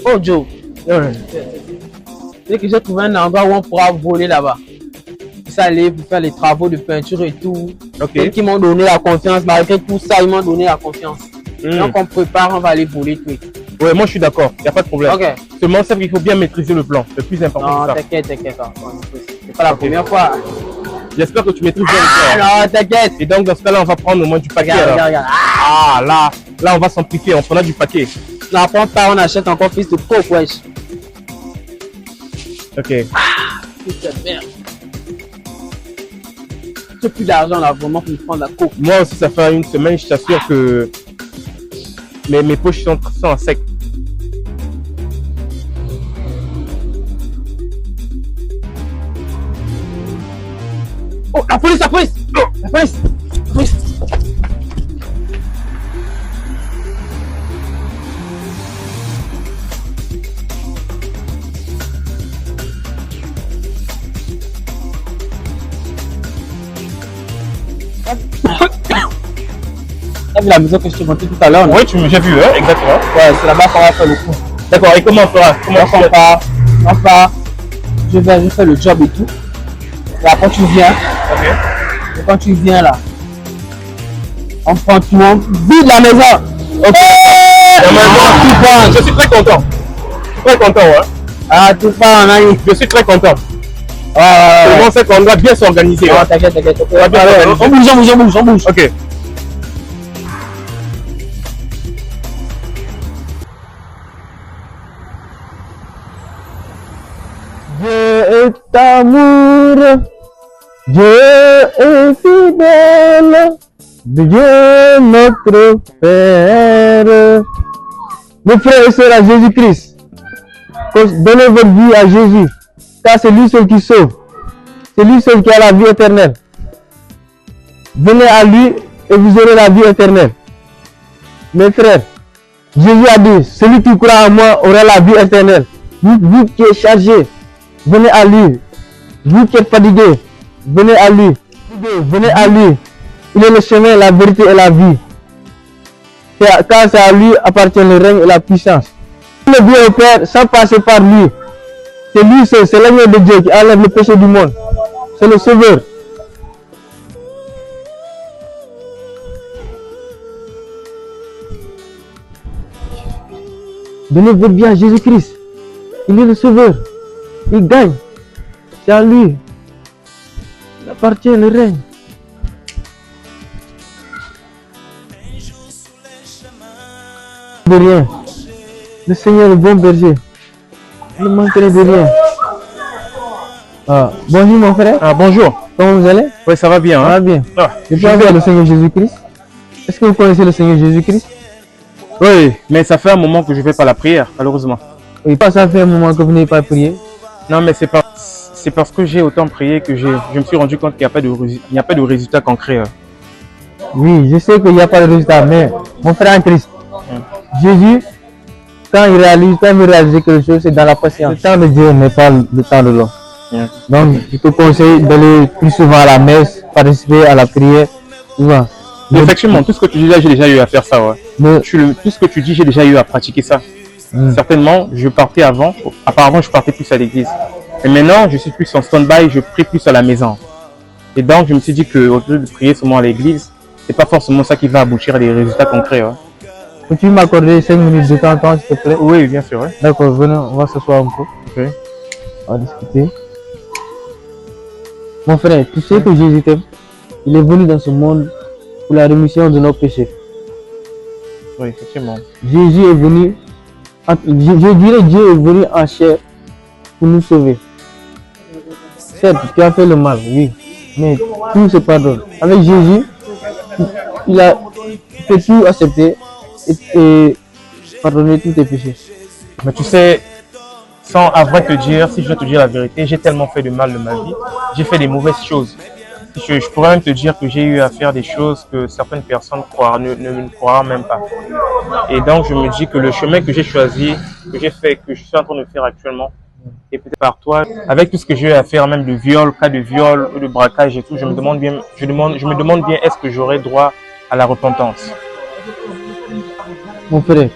Oh Joe, c'est que j'ai trouvé un endroit où on pourra voler là-bas. Ça allait pour faire les travaux de peinture et tout. Ok. Qui m'ont donné la confiance. Malgré tout ça, ils m'ont donné la confiance. Donc on prépare, on va aller voler tout. Ouais, moi je suis d'accord, il n'y a pas de problème. Ok. Seulement, c'est qu'il faut bien maîtriser le plan. Le plus important, Non, c'est ça. t'inquiète. C'est pas la première fois. J'espère que tu maîtrises bien le plan. Non, t'inquiète. Et donc, dans ce cas-là, on va prendre au moins du paquet. Regarde. Ah, là, on va s'amplifier. On prendra du paquet. Non, prends pas, on achète encore plus de coke, wesh. Ok. Putain de merde. J'ai plus d'argent là, vraiment, pour me prendre la coke. Moi aussi, ça fait une semaine, je t'assure que mes poches sont à sec. Oh, la police! Oh, la police! T'as vu la maison que je t'ai montée tout à l'heure? Oui, j'ai vu, hein, exactement. Ouais, c'est là-bas qu'on va faire le coup. D'accord, et comment on fera? On part. Je vais faire le job et tout. Et après tu viens. Ok. Et quand tu viens là, on prend tout le monde, vide la maison. Ok. Je suis très content. Ouais. Ah, tout part en année. Je suis très content. Seulement, c'est qu'on doit bien s'organiser. Non, Ouais. t'inquiète. On va bien s'organiser. On bouge. Ok. Dieu est amour, Dieu est fidèle, Dieu notre Père. Mes frères et sœurs à Jésus-Christ, donnez votre vie à Jésus, car c'est lui seul qui sauve, c'est lui seul qui a la vie éternelle. Venez à lui et vous aurez la vie éternelle. Mes frères, Jésus a dit, celui qui croit en moi aura la vie éternelle. Vous qui êtes chargés, venez à lui. Vous qui êtes fatigués, venez à lui. Venez à lui. Il est le chemin, la vérité et la vie. Car c'est à lui appartient le règne et la puissance. Le Dieu au Père sans passer par lui. C'est lui seul, c'est l'agneau de Dieu qui enlève le péché du monde. C'est le sauveur. Donnez votre vie à Jésus-Christ. Il est le sauveur. Il gagne. C'est à lui. Il appartient le règne. De rien. Le Seigneur est bon berger. Je ne manquerai de rien. Ah, bonjour mon frère. Ah, bonjour. Comment vous allez? Oui, ça va bien. Ça Hein? va bien. Ah, Je peux avoir le Seigneur Jésus-Christ? Est-ce que vous connaissez le Seigneur Jésus-Christ? oui, mais ça fait un moment que je ne fais pas la prière, malheureusement. Oui, pas ça fait un moment que vous n'avez pas prié. Non, mais c'est parce que j'ai autant prié que je me suis rendu compte qu'il n'y a pas de résultat concret. Oui, je sais qu'il n'y a pas de résultat, mais mon frère en Christ, Jésus, quand il veut réaliser quelque chose, c'est dans la patience. Le temps de Dieu n'est pas le temps de l'homme. Donc, je te conseille d'aller plus souvent à la messe, participer à la prière. Souvent. Effectivement, tout ce que tu dis là, j'ai déjà eu à faire ça. Ouais. Tout ce que tu dis, j'ai déjà eu à pratiquer ça. Certainement, je partais avant. Apparemment, je partais plus à l'église. Et maintenant, je suis plus en stand-by, je prie plus à la maison. Et donc, je me suis dit qu'au lieu de prier seulement à l'église, c'est pas forcément ça qui va aboutir à des résultats concrets. Ouais. Peux-tu m'accorder 5 minutes de temps, s'il te plaît? Oui, bien sûr. Ouais. D'accord, venez, on va s'asseoir un peu. Okay. On va discuter. Mon frère, tu sais que Jésus t'aime. Il est venu dans ce monde pour la rémission de nos péchés. Oui, effectivement. Jésus est venu, je dirais Dieu est venu en chair pour nous sauver. Certes, tu as fait le mal, oui, mais tout se pardonne. Avec Jésus, il a fait tout accepter et pardonner tous tes péchés. Mais tu sais, sans avoir te dire, si je dois te dire la vérité, j'ai tellement fait de mal de ma vie, j'ai fait des mauvaises choses. Je pourrais même te dire que j'ai eu à faire des choses que certaines personnes ne me croiront même pas. Et donc, je me dis que le chemin que j'ai choisi, que j'ai fait, que je suis en train de faire actuellement, et peut-être par toi, avec tout ce que j'ai eu à faire, même de viol, cas de viol ou de braquage et tout, je me demande bien, est-ce que j'aurai droit à la repentance? Mon frère,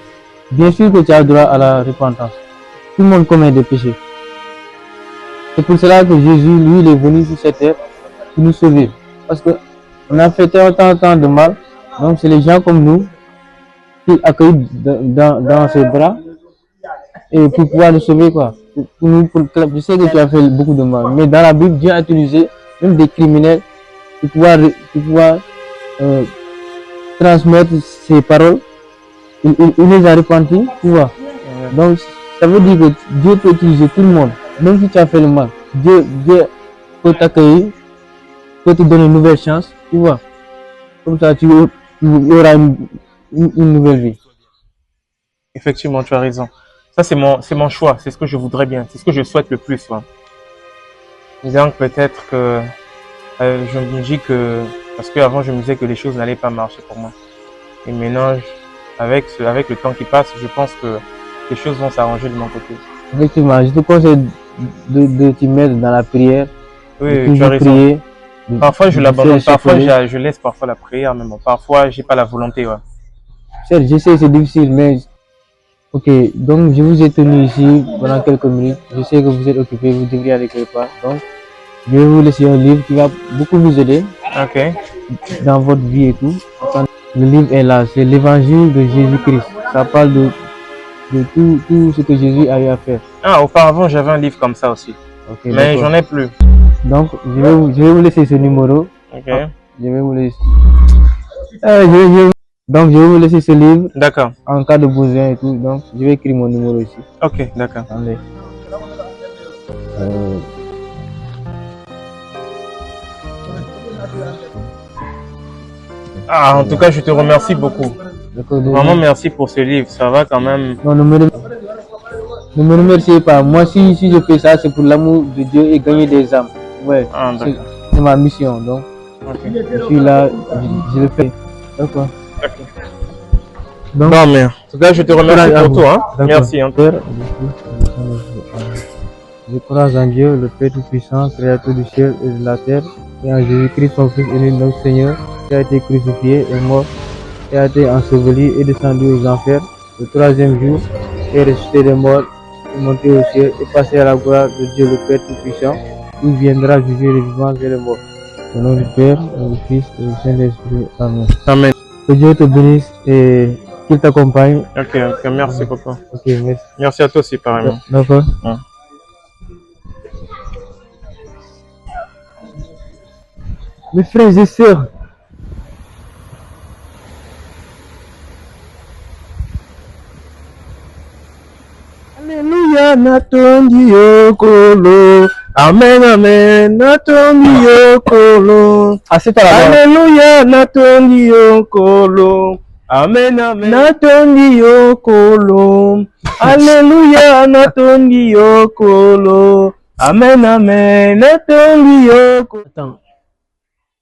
bien sûr que tu as droit à la repentance. Tout le monde commet des péchés. C'est pour cela que Jésus, lui, il est venu sur cette terre pour nous sauver. Parce que on a fait tant de mal. Donc c'est les gens comme nous qui accueillent dans ses bras et pour pouvoir nous sauver quoi. Je sais que tu as fait beaucoup de mal, mais dans la Bible, Dieu a utilisé même des criminels pour pouvoir transmettre ses paroles. Il les a repentis, tu vois. Donc ça veut dire que Dieu peut utiliser tout le monde, même si tu as fait le mal. Dieu peut t'accueillir, peut te donner une nouvelle chance, tu vois. Comme ça, tu auras une nouvelle vie. Effectivement, tu as raison. Ça, c'est mon choix. C'est ce que je voudrais bien. C'est ce que je souhaite le plus. Ouais. Donc, peut-être que je me dis que... Parce qu'avant, je me disais que les choses n'allaient pas marcher pour moi. Et maintenant, avec le temps qui passe, je pense que les choses vont s'arranger de mon côté. Effectivement, je te conseille de t'y mettre dans la prière. Oui, tu as raison. Prier, parfois, je l'abandonne. Parfois, je laisse parfois la prière. Mais bon, parfois, j'ai pas la volonté. Ouais. Certes, je sais, c'est difficile, mais... Ok, donc je vous ai tenu ici pendant quelques minutes. Je sais que vous êtes occupé, vous devriez aller quelque part. Donc, je vais vous laisser un livre qui va beaucoup vous aider dans votre vie et tout. Le livre est là, c'est l'évangile de Jésus-Christ. Ça parle de tout ce que Jésus a eu à faire. Ah, auparavant, j'avais un livre comme ça aussi. Okay, mais j'en ai plus. Donc, je vais vous laisser ce numéro. Ok. Je vais vous laisser. Donc, je vais vous laisser ce livre. D'accord. En cas de besoin et tout. Donc, je vais écrire mon numéro ici. Ok, d'accord. Allez. Ah, en tout cas, je te remercie beaucoup. Vraiment, merci pour ce livre. Ça va quand même. Non, ne me remerciez pas. Moi, si je fais ça, c'est pour l'amour de Dieu et gagner des âmes. Ouais. Ah, c'est ma mission. Donc, je suis là, je le fais. D'accord. Donc, bon, mais en tout cas, je te remercie pour tout. Hein. Merci. Hein. Je crois en Dieu, le Père Tout-Puissant, Créateur du ciel et de la terre, et en Jésus-Christ, son Fils et notre Seigneur, qui a été crucifié et mort, qui a été enseveli et descendu aux enfers, le troisième jour, est ressuscité des morts, est monté au ciel et passé à la gloire de Dieu, le Père Tout-Puissant, où viendra juger les vivants et les morts. Au nom du Père, du Fils et du Saint-Esprit. Amen. Amen. Que Dieu te bénisse et qu'il t'accompagne. Ok, merci papa. Ok, merci. Merci à toi aussi, pareillement. D'accord. Ouais. Mes frères et sœurs, Alléluia, natondi yokolo. Amen, amen, natondi yokolo. Assieds-toi là-bas. Alléluia, natondi yokolo. Amen, amen, natondi yokolo. Alléluia, natondi yokolo. Amen, amen, natondi yokolo. Attends.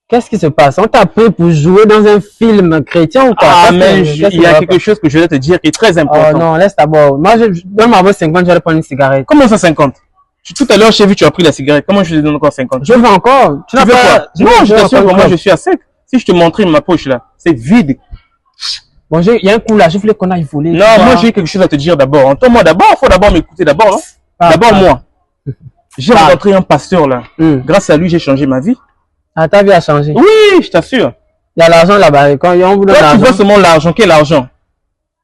Qu'est-ce qui se passe? On t'a pris pour jouer dans un film chrétien ou quoi? Ah, mais il y a quelque chose que je vais te dire qui est très important. Oh non, laisse d'abord. Moi, donne-moi vos 50, je vais prendre une cigarette. Comment ça 50? Tout à l'heure, j'ai vu tu as pris la cigarette. Comment je te donne encore 50? Je veux encore. Tu veux quoi? Non, je t'assure que moi, je suis à sec. Si je te montrais ma poche là, c'est vide. Bon, il y a un coup là, je voulais qu'on aille voler. Non, moi, j'ai quelque chose à te dire d'abord. Entends-moi d'abord, il faut d'abord m'écouter d'abord. D'abord, moi. J'ai rencontré un pasteur là. Grâce à lui, j'ai changé ma vie. Ah, ta vie a changé? Oui, je t'assure. Il y a l'argent là-bas. Quand on vous donne l'argent. Tu vois seulement l'argent. Quel argent?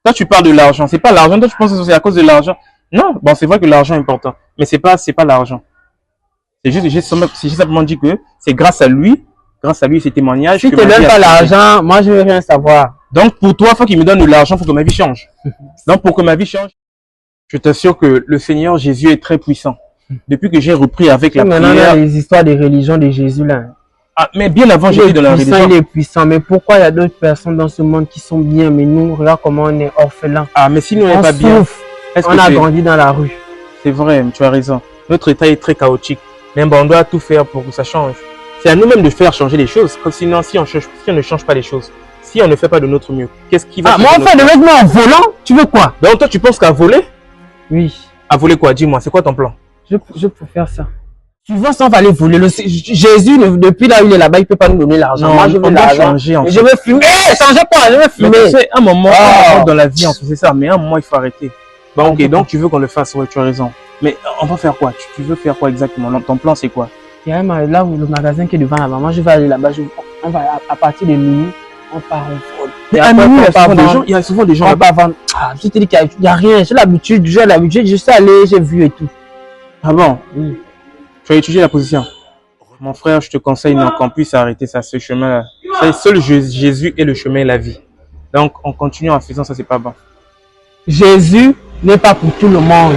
Toi, tu parles de l'argent. C'est pas l'argent. Toi, tu penses que c'est à cause de l'argent. Non, bon, c'est vrai que l'argent est important. Mais c'est pas l'argent. J'ai simplement dit que c'est grâce à lui, ces témoignages. Si tu ne donnes pas l'argent, moi, je veux rien savoir. Donc, pour toi, il faut qu'il me donne de l'argent pour que ma vie change. Donc, pour que ma vie change, je t'assure que le Seigneur Jésus est très puissant. Depuis que j'ai repris avec la prière. Maintenant, les histoires des religions de Jésus là. Ah, mais bien avant, j'ai eu de la religion. Il est puissant, mais pourquoi il y a d'autres personnes dans ce monde qui sont bien, mais nous, regarde comment on est orphelins. Ah, mais si nous, on n'est pas bien. On a grandi dans la rue. C'est vrai, tu as raison. Notre état est très chaotique. Mais bon, on doit tout faire pour que ça change. C'est à nous-mêmes de faire changer les choses. Sinon, si on ne change pas les choses, si on ne fait pas de notre mieux, qu'est-ce qui va... Ah, moi, on fait des vêtements en volant. Tu veux quoi? Donc, toi, tu penses qu'à voler? Oui. À voler quoi? Dis-moi, c'est quoi ton plan? Je peux faire ça. Souvent, ça, on va aller voler. Jésus, depuis là où il est là-bas, il ne peut pas nous donner l'argent. Non, Moi, je veux on doit l'argent. changer, en fait. Je veux fumer. Changer quoi? Je veux Mais fumer. tu sais, un moment Oh. dans la vie, on faisait ça, mais un moment, il faut arrêter. Bon, ok, donc tu veux qu'on le fasse, ouais, tu as raison. Mais on va faire quoi? Tu veux faire quoi exactement? Non, ton plan, c'est quoi? Il y a là où le magasin qui est devant là-bas. Moi, je vais aller là-bas. On va à partir de minuit, on part, on vole. Mais Et à après, minuit, on part vendre. il y a souvent des gens On là-bas. va vendre. Ah, je te dis qu'il n'y a rien. J'ai l'habitude, je suis allé, j'ai vu et tout. Ah bon? Oui. Tu as étudié la position. Mon frère, je te conseille non, qu'on puisse arrêter ça, ce chemin-là. Seul Jésus est le chemin et la vie. Donc, on continue en faisant ça, c'est pas bon. Jésus n'est pas pour tout le monde.